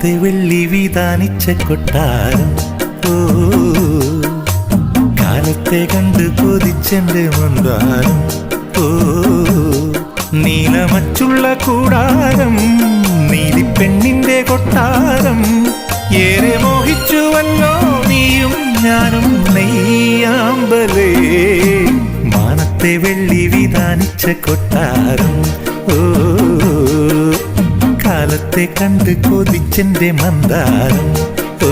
മാനത്തെ വെള്ളി വിധാനിച്ച കൊട്ടാരം ഓ കാലത്തെ കണ്ട് കൊതിച്ചെന്റെ മന്ദാരം ഓ നീലമച്ചുള്ള കൂടാരം നീലിപ്പെണ്ണിന്റെ കൊട്ടാരം ഏറെ മോഹിച്ചുവല്ലോ നീയും ഞാനും നെയ്യാമ്പലേ മാനത്തെ വെള്ളി വിധാനിച്ച കൊട്ടാരം ഓ കാലത്തെ കണ്ട് കൊതിച്ചെന്റെ മന്ദാരം ഓ